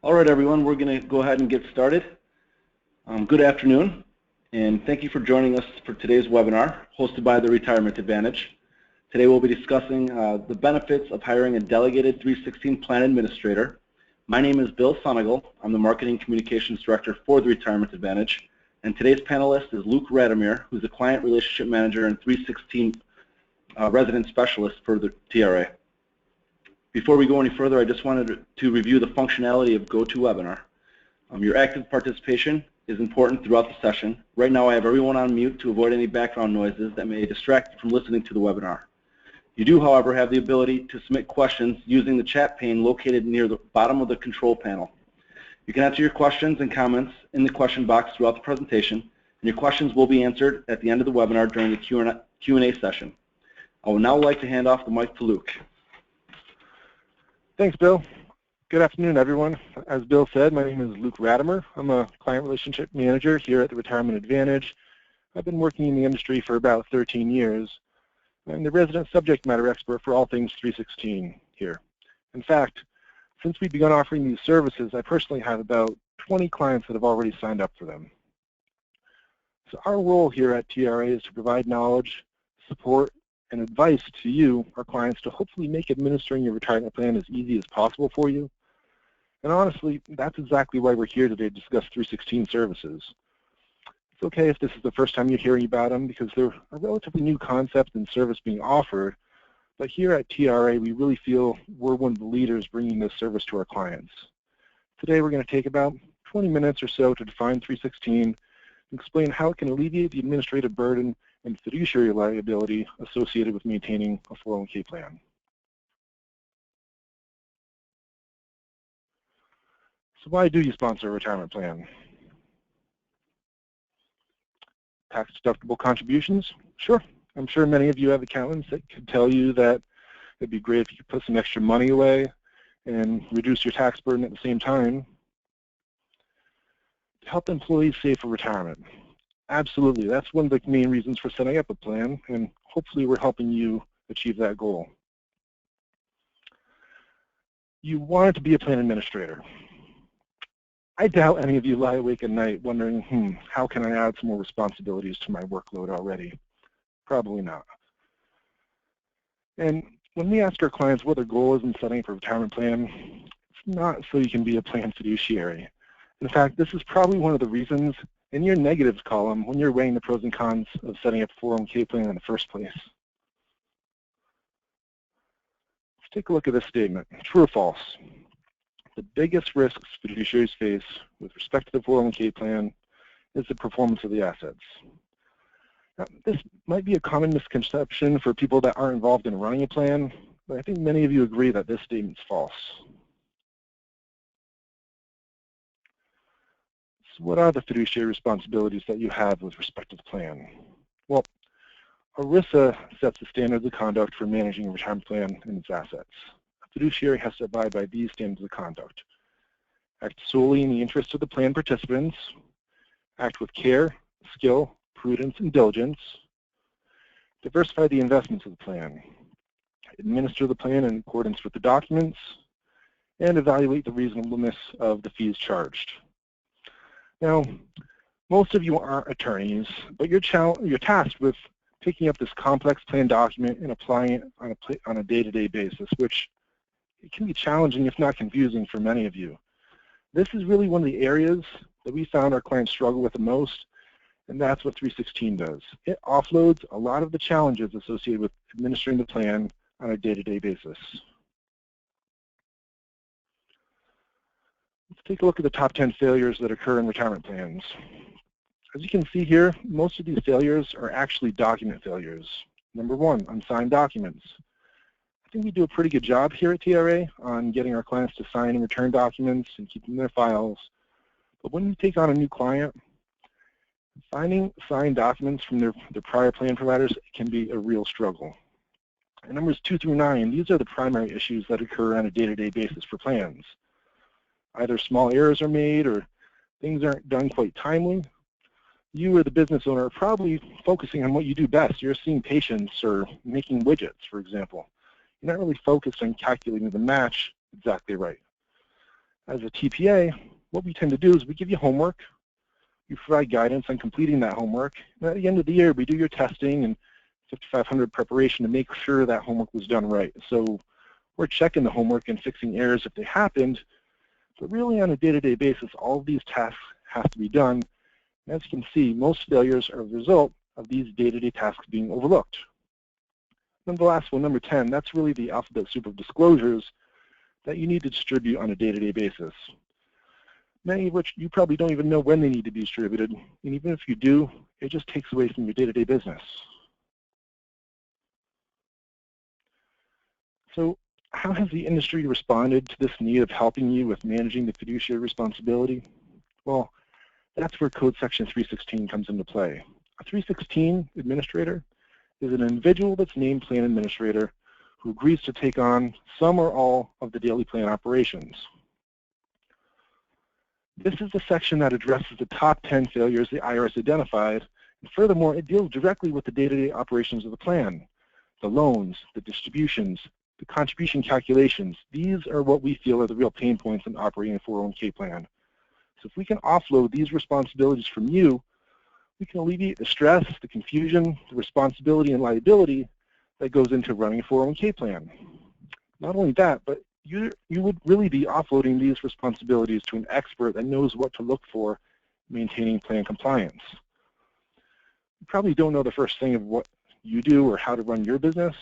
All right, everyone, we're going to go ahead and get started. Good afternoon, and thank you for joining us for today's webinar hosted by the Retirement Advantage. Today we'll be discussing the benefits of hiring a delegated 316 plan administrator. My name is Bill Sonegal. I'm the Marketing Communications Director for the Retirement Advantage, and today's panelist is Luke Radomir, who's a Client Relationship Manager and 316 Resident Specialist for the TRA. Before we go any further, I just wanted to review the functionality of GoToWebinar. Your active participation is important throughout the session. Right now I have everyone on mute to avoid any background noises that may distract you from listening to the webinar. You do, however, have the ability to submit questions using the chat pane located near the bottom of the control panel. You can enter your questions and comments in the question box throughout the presentation, and your questions will be answered at the end of the webinar during the Q&A session. I would now like to hand off the mic to Luke. Thanks, Bill. Good afternoon, everyone. As Bill said, my name is Luke Radomir. I'm a Client Relationship Manager here at the Retirement Advantage. I've been working in the industry for about 13 years. I'm the resident subject matter expert for all things 316 here. In fact, since we've begun offering these services, I personally have about 20 clients that have already signed up for them. So our role here at TRA is to provide knowledge, support, and advice to you, our clients, to hopefully make administering your retirement plan as easy as possible for you. And honestly, that's exactly why we're here today to discuss 316 services. It's okay if this is the first time you're hearing about them because they're a relatively new concept and service being offered, but here at TRA we really feel we're one of the leaders bringing this service to our clients. Today we're going to take about 20 minutes or so to define 316 and explain how it can alleviate the administrative burden and fiduciary liability associated with maintaining a 401k plan. So why do you sponsor a retirement plan? Tax-deductible contributions? Sure. I'm sure many of you have accountants that could tell you that it'd be great if you could put some extra money away and reduce your tax burden at the same time. To help employees save for retirement. Absolutely, that's one of the main reasons for setting up a plan, and hopefully we're helping you achieve that goal. You want to be a plan administrator. I doubt any of you lie awake at night wondering, how can I add some more responsibilities to my workload already? Probably not. And when we ask our clients what their goal is in setting up a retirement plan, it's not so you can be a plan fiduciary. In fact, this is probably one of the reasons in your negatives column when you're weighing the pros and cons of setting up a 401k plan in the first place. Let's take a look at this statement. True or false? The biggest risks fiduciaries face with respect to the 401k plan is the performance of the assets. Now, this might be a common misconception for people that aren't involved in running a plan, but I think many of you agree that this statement's false. What are the fiduciary responsibilities that you have with respect to the plan? Well, ERISA sets the standards of conduct for managing a retirement plan and its assets. A fiduciary has to abide by these standards of conduct. Act solely in the interest of the plan participants, act with care, skill, prudence, and diligence, diversify the investments of the plan, administer the plan in accordance with the documents, and evaluate the reasonableness of the fees charged. Now, most of you aren't attorneys, but you're tasked with picking up this complex plan document and applying it on a day-to-day basis, which it can be challenging, if not confusing, for many of you. This is really one of the areas that we found our clients struggle with the most, and that's what 316 does. It offloads a lot of the challenges associated with administering the plan on a day-to-day basis. Let's take a look at the top 10 failures that occur in retirement plans. As you can see here, most of these failures are actually document failures. Number one, unsigned documents. I think we do a pretty good job here at TRA on getting our clients to sign and return documents and keeping their files. But when you take on a new client, finding signed documents from their prior plan providers can be a real struggle. And numbers 2 through 9, these are the primary issues that occur on a day-to-day basis for plans. Either small errors are made or things aren't done quite timely. You or the business owner are probably focusing on what you do best. You're seeing patients or making widgets, for example. You're not really focused on calculating the match exactly right. As a TPA, what we tend to do is we give you homework, we provide guidance on completing that homework, and at the end of the year we do your testing and 5500 preparation to make sure that homework was done right. So we're checking the homework and fixing errors if they happened, but really on a day-to-day basis all of these tasks have to be done. And as you can see, most failures are a result of these day-to-day tasks being overlooked. And the last one, number 10, that's really the alphabet soup of disclosures that you need to distribute on a day-to-day basis. Many of which you probably don't even know when they need to be distributed, and even if you do, it just takes away from your day-to-day business. So how has the industry responded to this need of helping you with managing the fiduciary responsibility? Well, that's where Code Section 316 comes into play. A 316 administrator is an individual that's named plan administrator who agrees to take on some or all of the daily plan operations. This is the section that addresses the top 10 failures the IRS identified, and furthermore, it deals directly with the day-to-day operations of the plan. The loans, the distributions, the contribution calculations, these are what we feel are the real pain points in operating a 401k plan. So if we can offload these responsibilities from you, we can alleviate the stress, the confusion, the responsibility and liability that goes into running a 401k plan. Not only that, but you would really be offloading these responsibilities to an expert that knows what to look for maintaining plan compliance. You probably don't know the first thing of what you do or how to run your business,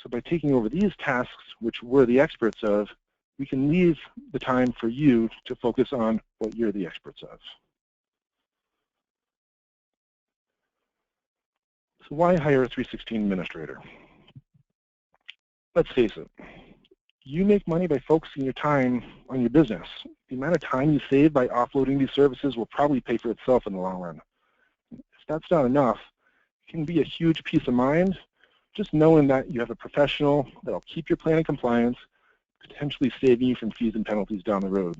so by taking over these tasks, which we're the experts of, we can leave the time for you to focus on what you're the experts of. So why hire a 316 administrator? Let's face it, you make money by focusing your time on your business. The amount of time you save by offloading these services will probably pay for itself in the long run. If that's not enough, it can be a huge peace of mind just knowing that you have a professional that will keep your plan in compliance, potentially saving you from fees and penalties down the road.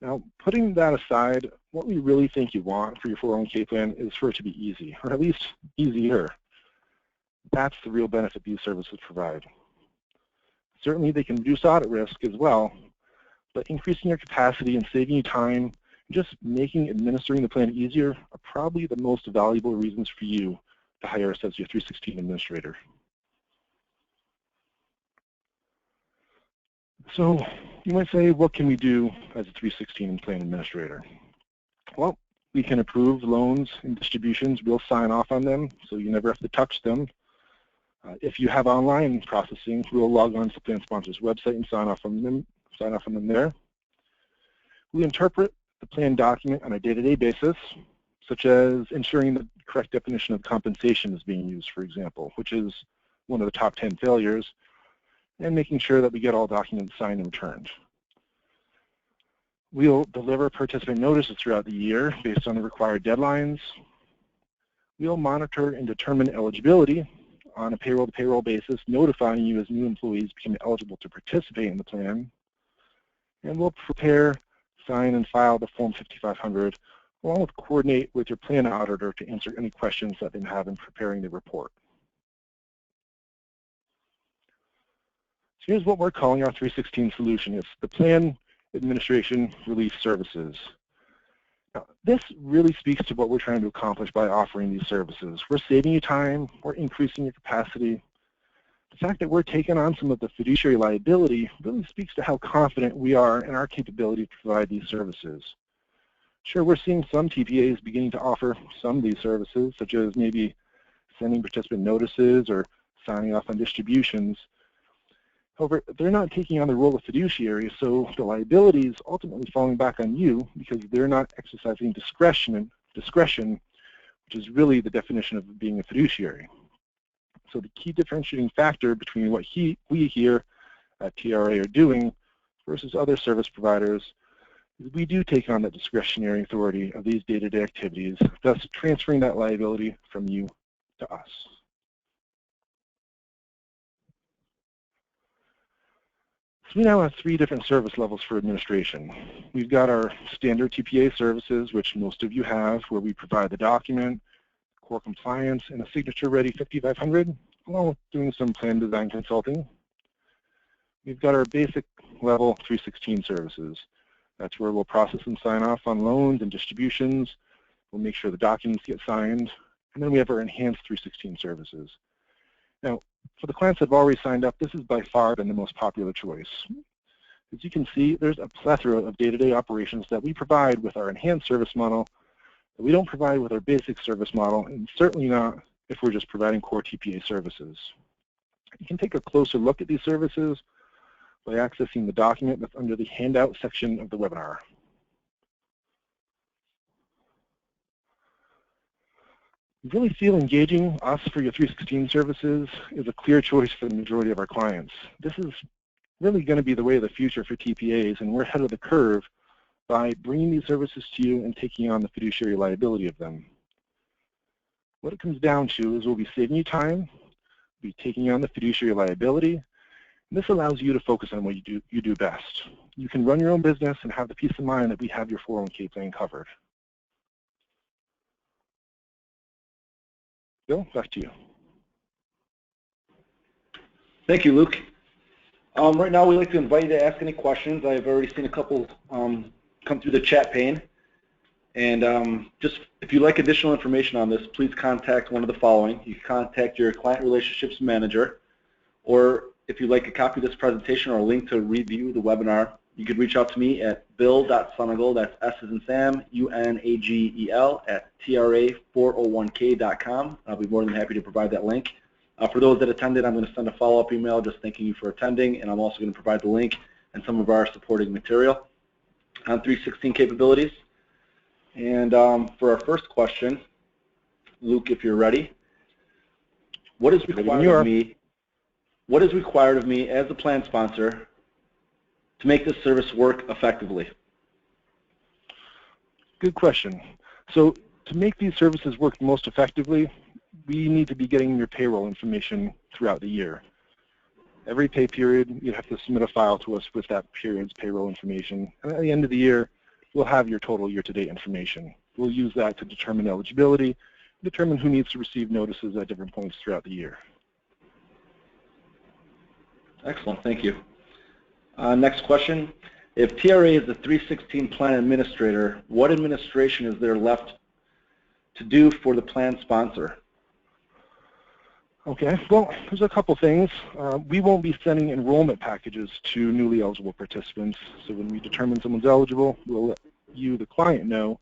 Now, putting that aside, what we really think you want for your 401k plan is for it to be easy, or at least easier. That's the real benefit these services provide. Certainly, they can reduce audit risk as well, but increasing your capacity and saving you time, and just making administering the plan easier are probably the most valuable reasons for you to hire us as your 316 administrator. So you might say, what can we do as a 316 plan administrator? Well, we can approve loans and distributions. We'll sign off on them, so you never have to touch them. If you have online processing, we'll log on to the plan sponsor's website and sign off on them there. We interpret the plan document on a day-to-day basis, such as ensuring the correct definition of compensation is being used, for example, which is one of the top 10 failures, and making sure that we get all documents signed and returned. We'll deliver participant notices throughout the year based on the required deadlines. We'll monitor and determine eligibility on a payroll-to-payroll basis, notifying you as new employees become eligible to participate in the plan. And we'll prepare, sign, and file the Form 5500, along with coordinate with your plan auditor to answer any questions that they have in preparing the report. So here's what we're calling our 316 solution. It's the Plan Administration Relief Services. Now, this really speaks to what we're trying to accomplish by offering these services. We're saving you time, we're increasing your capacity. The fact that we're taking on some of the fiduciary liability really speaks to how confident we are in our capability to provide these services. Sure, we're seeing some TPAs beginning to offer some of these services, such as maybe sending participant notices or signing off on distributions. However, they're not taking on the role of fiduciary, so the liability is ultimately falling back on you because they're not exercising discretion, which is really the definition of being a fiduciary. So the key differentiating factor between what we here at TRA are doing versus other service providers is we do take on that discretionary authority of these day-to-day activities, thus transferring that liability from you to us. So we now have 3 different service levels for administration. We've got our standard TPA services, which most of you have, where we provide the document, core compliance, and a signature-ready 5500, along with doing some plan design consulting. We've got our basic level 316 services. That's where we'll process and sign off on loans and distributions. We'll make sure the documents get signed. And then we have our enhanced 316 services. Now, for the clients that have already signed up, this has by far been the most popular choice. As you can see, there's a plethora of day-to-day operations that we provide with our enhanced service model that we don't provide with our basic service model, and certainly not if we're just providing core TPA services. You can take a closer look at these services by accessing the document that's under the handout section of the webinar. We really feel engaging us for your 316 services is a clear choice for the majority of our clients. This is really going to be the way of the future for TPAs, and we're ahead of the curve by bringing these services to you and taking on the fiduciary liability of them. What it comes down to is we'll be saving you time, we'll be taking on the fiduciary liability, and this allows you to focus on what you do best. You can run your own business and have the peace of mind that we have your 401k plan covered. Bill, back to you. Thank you, Luke. Right now, we'd like to invite you to ask any questions. I've already seen a couple come through the chat pane. And just if you'd like additional information on this, please contact one of the following. You can contact your client relationships manager, or if you'd like a copy of this presentation or a link to review the webinar, you could reach out to me at bill.sunagel, that's S as in Sam, UNAGEL, at tra401k.com. I'll be more than happy to provide that link. For those that attended, I'm going to send a follow-up email just thanking you for attending, and I'm also going to provide the link and some of our supporting material on 316 capabilities. And for our first question, Luke, if you're ready, what is required of me? What is required of me as a plan sponsor to make this service work effectively? Good question. So to make these services work most effectively, we need to be getting your payroll information throughout the year. Every pay period, you have to submit a file to us with that period's payroll information. And at the end of the year, we'll have your total year-to-date information. We'll use that to determine eligibility, determine who needs to receive notices at different points throughout the year. Excellent, thank you. Next question. If TRA is the 316 plan administrator, what administration is there left to do for the plan sponsor? Okay, well, there's a couple things. We won't be sending enrollment packages to newly eligible participants. So when we determine someone's eligible, we'll let you, the client, know,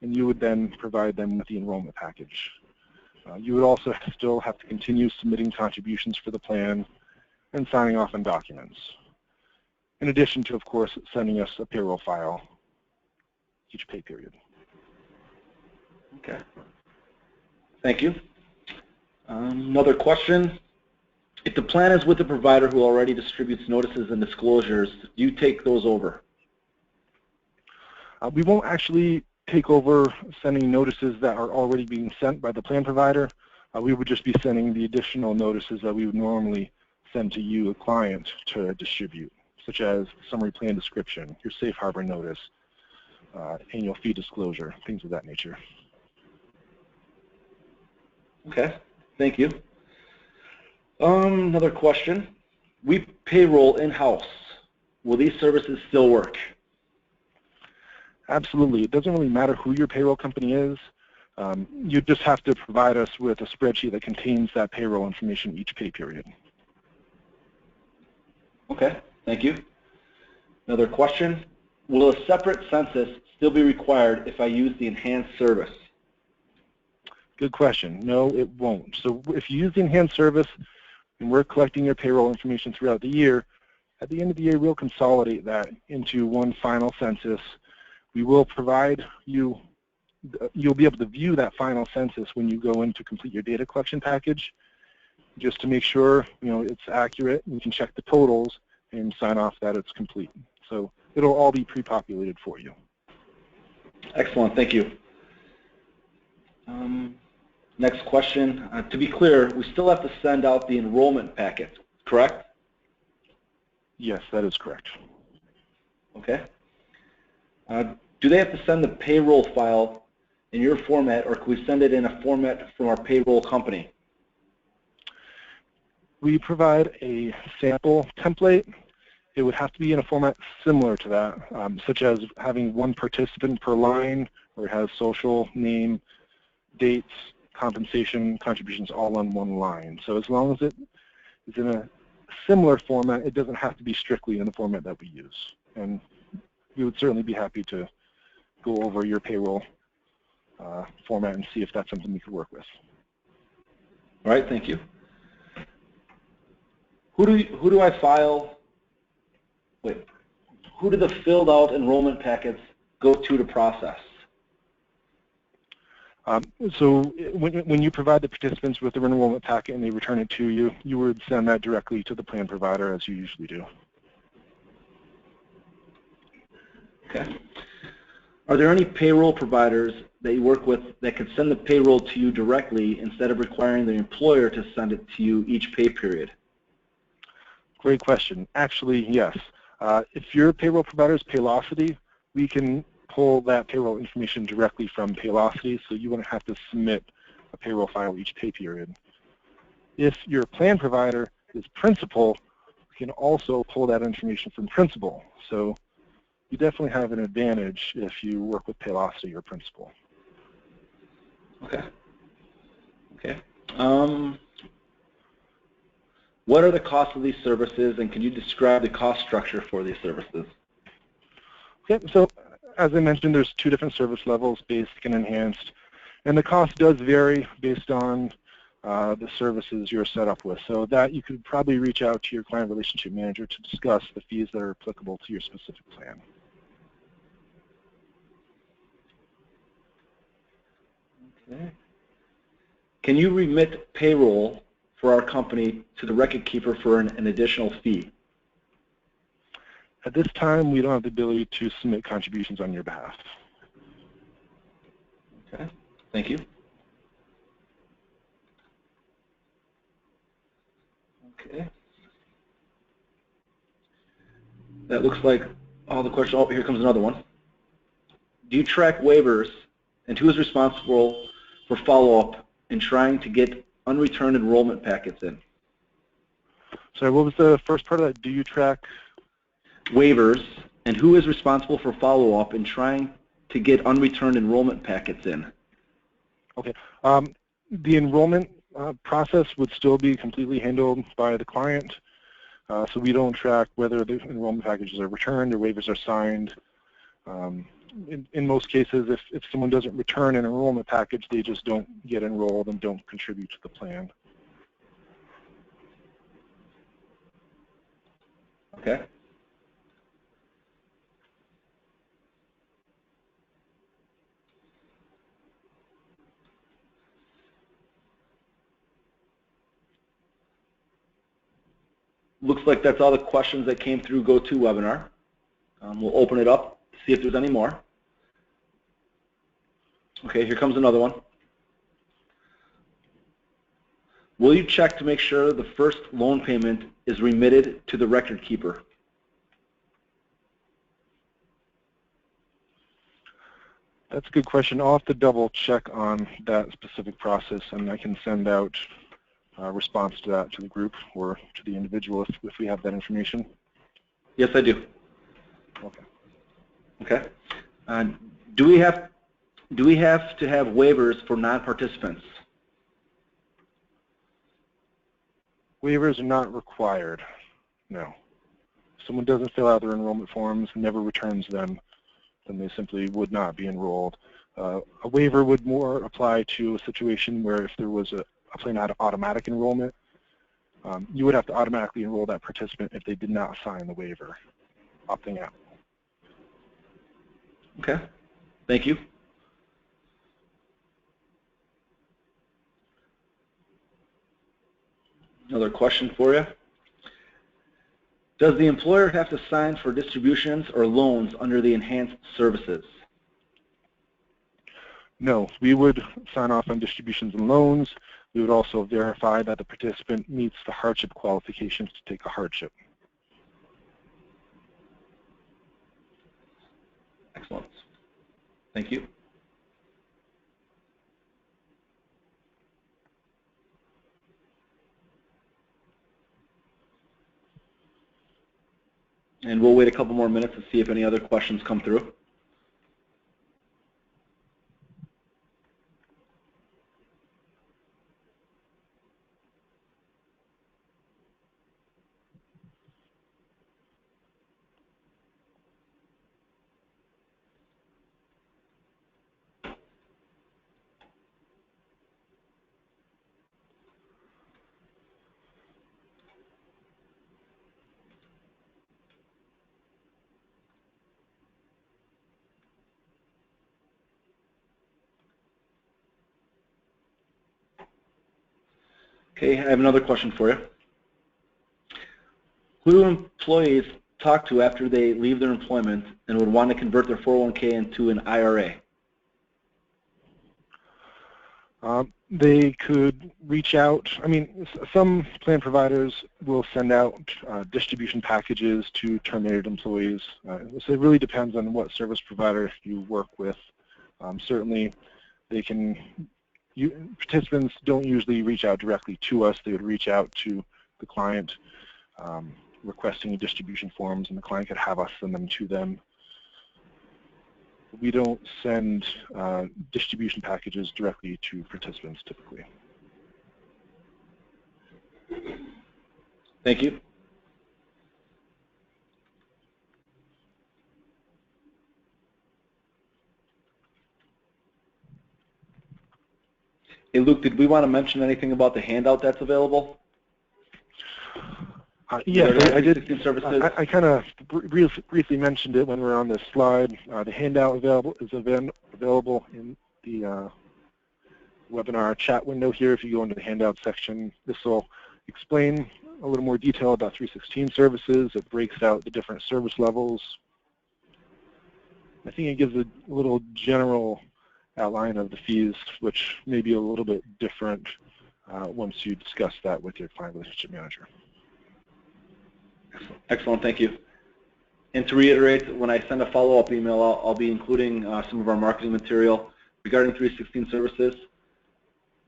and you would then provide them with the enrollment package. You would also still have to continue submitting contributions for the plan and signing off on documents, in addition to, of course, sending us a payroll file each pay period. Okay. Thank you. Another question. If the plan is with a provider who already distributes notices and disclosures, do you take those over? We won't actually take over sending notices that are already being sent by the plan provider. We would just be sending the additional notices that we would normally send to you, a client, to distribute, such as summary plan description, your safe harbor notice, annual fee disclosure, things of that nature. Okay, thank you. Another question. We payroll in-house. Will these services still work? Absolutely. It doesn't really matter who your payroll company is. You just have to provide us with a spreadsheet that contains that payroll information each pay period. Okay, thank you. Another question. Will a separate census still be required if I use the enhanced service? Good question. No, it won't. So if you use the enhanced service and we're collecting your payroll information throughout the year, at the end of the year we'll consolidate that into one final census. We will provide you, you'll be able to view that final census when you go in to complete your data collection package, just to make sure it's accurate. We can check the totals and sign off that it's complete. So it'll all be pre-populated for you. Excellent, thank you. Next question. To be clear, we still have to send out the enrollment packet, correct? Yes, that is correct. Okay. Do they have to send the payroll file in your format, or can we send it in a format from our payroll company? We provide a sample template, It would have to be in a format similar to that, such as having one participant per line, where it has social, name, dates, compensation, contributions all on one line. So as long as it is in a similar format, it doesn't have to be strictly in the format that we use. And we would certainly be happy to go over your payroll format and see if that's something we could work with. All right, thank you. Who do I file? Wait, who do the filled out enrollment packets go to process? So when you provide the participants with their enrollment packet and they return it to you, you would send that directly to the plan provider as you usually do. Okay. Are there any payroll providers that you work with that could send the payroll to you directly instead of requiring the employer to send it to you each pay period? Great question. Actually, yes. If your payroll provider is Paylocity, we can pull that payroll information directly from Paylocity, so you wouldn't have to submit a payroll file each pay period. If your plan provider is Principal, we can also pull that information from Principal. So you definitely have an advantage if you work with Paylocity or Principal. Okay. Okay. What are the costs of these services, and can you describe the cost structure for these services? Okay, so as I mentioned, there's two different service levels, basic and enhanced, and the cost does vary based on the services you're set up with. So that you could probably reach out to your client relationship manager to discuss the fees that are applicable to your specific plan. Okay. Can you remit payroll for our company to the record keeper for an additional fee? At this time, we don't have the ability to submit contributions on your behalf. Okay, thank you. Okay. That looks like all the questions. Oh, here comes another one. Do you track waivers, and who is responsible for follow-up in trying to get unreturned enrollment packets in? Sorry, what was the first part of that? Do you track waivers, and who is responsible for follow-up in trying to get unreturned enrollment packets in? Okay. The enrollment process would still be completely handled by the client, so we don't track whether the enrollment packages are returned or waivers are signed. In most cases, if someone doesn't return an enrollment package, they just don't get enrolled and don't contribute to the plan. Okay. Looks like that's all the questions that came through GoToWebinar. We'll open it up to see if there's any more. Okay, here comes another one. Will you check to make sure the first loan payment is remitted to the record keeper? That's a good question. I'll have to double check on that specific process, and I can send out a response to that to the group or to the individual if we have that information. Yes, I do. Okay. Okay. Do we have to have waivers for non-participants? Waivers are not required, no. If someone doesn't fill out their enrollment forms, never returns them, then they simply would not be enrolled. A waiver would more apply to a situation where if there was a plan had automatic enrollment, you would have to automatically enroll that participant if they did not sign the waiver, opting out. Okay, thank you. Another question for you. Does the employer have to sign for distributions or loans under the enhanced services? No, we would sign off on distributions and loans. We would also verify that the participant meets the hardship qualifications to take a hardship. Excellent. Thank you. And we'll wait a couple more minutes to see if any other questions come through. Okay, I have another question for you. Who do employees talk to after they leave their employment and would want to convert their 401k into an IRA? They could reach out. I mean, some plan providers will send out distribution packages to terminated employees. So it really depends on what service provider you work with. Certainly, they can. Participants don't usually reach out directly to us. They would reach out to the client requesting distribution forms, and the client could have us send them to them. We don't send distribution packages directly to participants typically. Thank you. Hey, Luke, did we want to mention anything about the handout that's available? Yes, I did. I kind of briefly mentioned it when we were on this slide. The handout is available in the webinar chat window here. If you go into the handout section, this will explain a little more detail about 316 services. It breaks out the different service levels. I think it gives a little general outline of the fees, which may be a little bit different once you discuss that with your client relationship manager. Excellent, thank you. And to reiterate, when I send a follow-up email, I'll be including some of our marketing material regarding 316 services,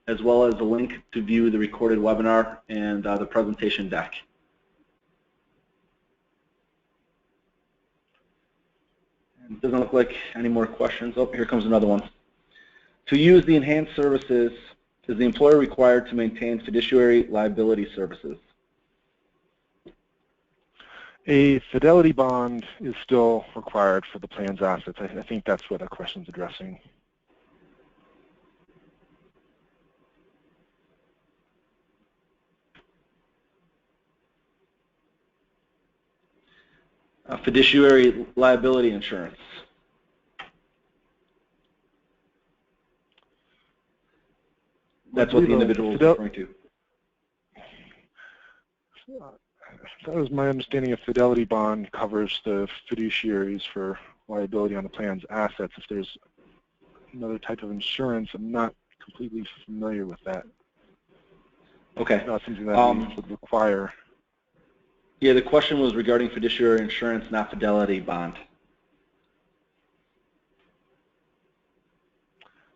as well as a link to view the recorded webinar and the presentation deck. And it doesn't look like any more questions. Oh, here comes another one. To use the enhanced services, is the employer required to maintain fiduciary liability services? A fidelity bond is still required for the plan's assets. I think that's what that question's addressing. Fiduciary liability insurance. That's what the individual is referring to. That was my understanding. Of fidelity bond covers the fiduciaries for liability on the plan's assets. If there's another type of insurance, I'm not completely familiar with that. Okay. It's not something that we would require. Yeah, the question was regarding fiduciary insurance, not fidelity bond.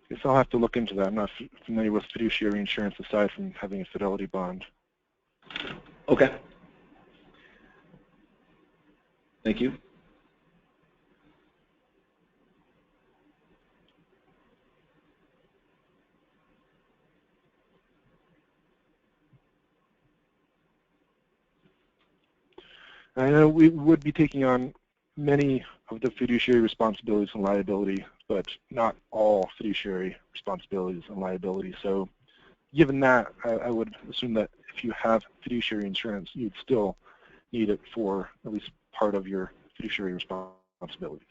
I guess I'll have to look into that. I'm not familiar with fiduciary insurance aside from having a fidelity bond. Okay. Thank you. I know we would be taking on many of the fiduciary responsibilities and liability, but not all fiduciary responsibilities and liability. So given that, I would assume that if you have fiduciary insurance, you'd still need it for at least part of your fiduciary responsibilities.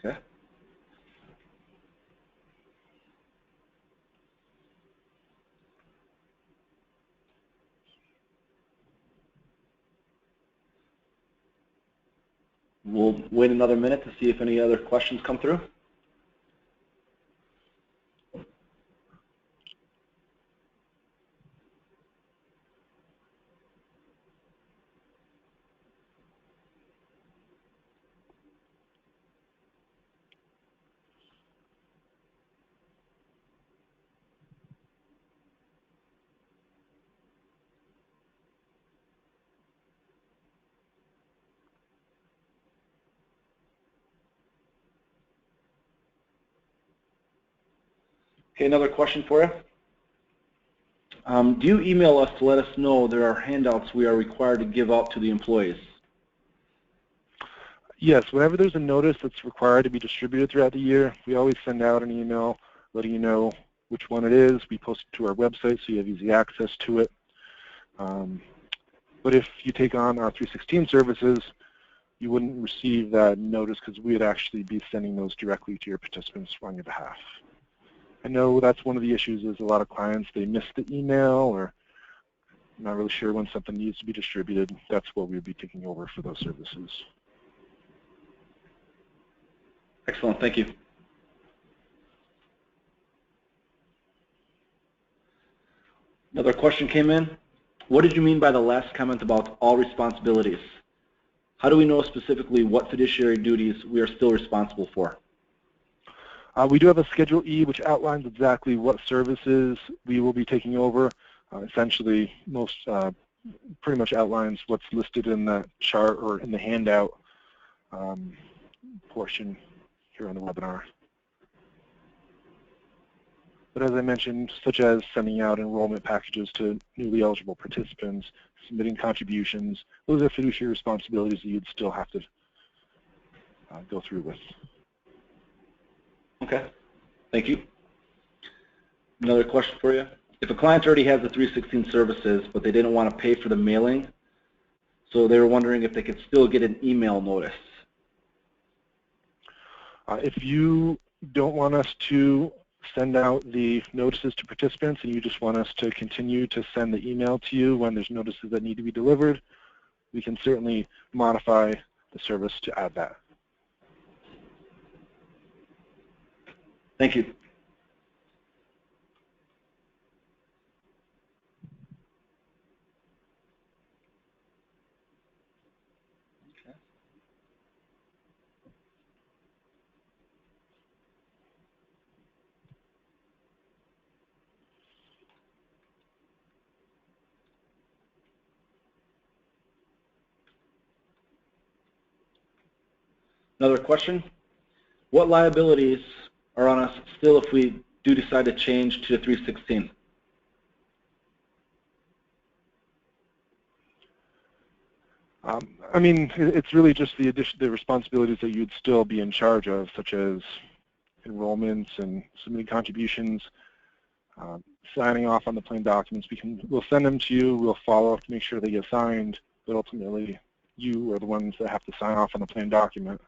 Okay. We'll wait another minute to see if any other questions come through. Okay, another question for you. Do you email us to let us know there are handouts we are required to give out to the employees? Yes, whenever there's a notice that's required to be distributed throughout the year, we always send out an email letting you know which one it is. We post it to our website so you have easy access to it. But if you take on our 316 services, you wouldn't receive that notice because we would actually be sending those directly to your participants on your behalf. I know that's one of the issues is a lot of clients, they miss the email or not really sure when something needs to be distributed. That's what we would be taking over for those services. Excellent, thank you. Another question came in. What did you mean by the last comment about all responsibilities? How do we know specifically what fiduciary duties we are still responsible for? We do have a Schedule E which outlines exactly what services we will be taking over. Essentially, pretty much outlines what's listed in the chart or in the handout portion here on the webinar. But as I mentioned, such as sending out enrollment packages to newly eligible participants, submitting contributions, those are fiduciary responsibilities that you'd still have to go through with. Okay, thank you. Another question for you. If a client already has the 316 services, but they didn't want to pay for the mailing, so they were wondering if they could still get an email notice. If you don't want us to send out the notices to participants and you just want us to continue to send the email to you when there's notices that need to be delivered, we can certainly modify the service to add that. Thank you. Another question. What liabilities are on us still if we do decide to change to 316? I mean, it's really just the responsibilities that you'd still be in charge of, such as enrollments and submitting contributions, signing off on the plan documents. We'll send them to you. We'll follow up to make sure they get signed, but ultimately you are the ones that have to sign off on the plan document.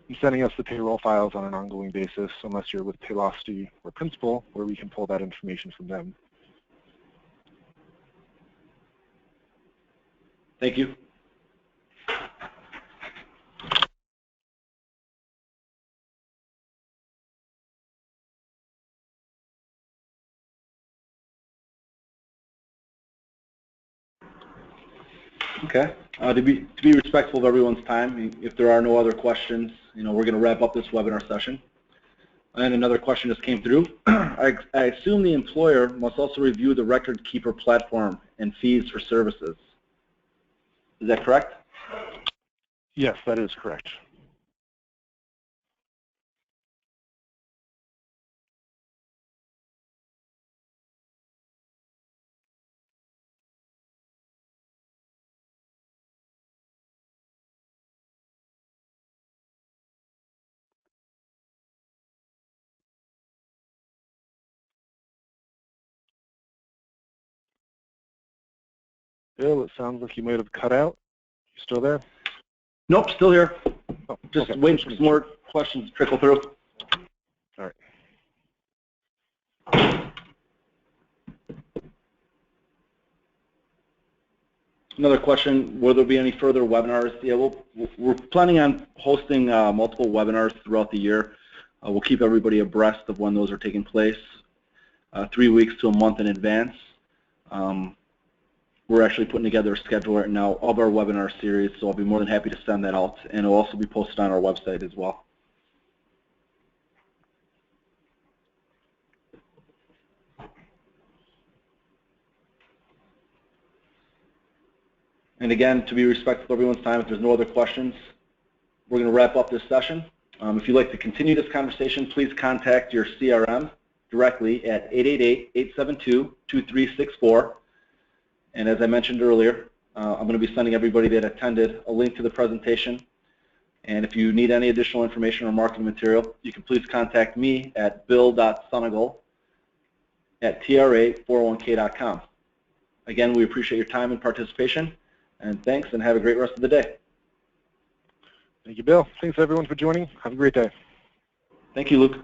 And sending us the payroll files on an ongoing basis, unless you're with Paylocity or Principal, where we can pull that information from them. Thank you. Okay. To be respectful of everyone's time, if there are no other questions, we're going to wrap up this webinar session. And another question just came through. I assume the employer must also review the record keeper platform and fees for services. Is that correct? Yes, that is correct. Bill, it sounds like you might have cut out. You still there? Nope, still here. Oh, Just okay. waiting for some more questions to trickle through. All right. Another question, will there be any further webinars? Yeah, we're planning on hosting multiple webinars throughout the year. We'll keep everybody abreast of when those are taking place, 3 weeks to a month in advance. We're actually putting together a schedule right now of our webinar series, so I'll be more than happy to send that out, and it'll also be posted on our website as well. And again, to be respectful of everyone's time, if there's no other questions, we're going to wrap up this session. If you'd like to continue this conversation, please contact your CRM directly at 888-872-2364. And as I mentioned earlier, I'm going to be sending everybody that attended a link to the presentation. And if you need any additional information or marketing material, you can please contact me at bill.sunigal@tra401k.com. Again, we appreciate your time and participation, and thanks, and have a great rest of the day. Thank you, Bill. Thanks, everyone, for joining. Have a great day. Thank you, Luke.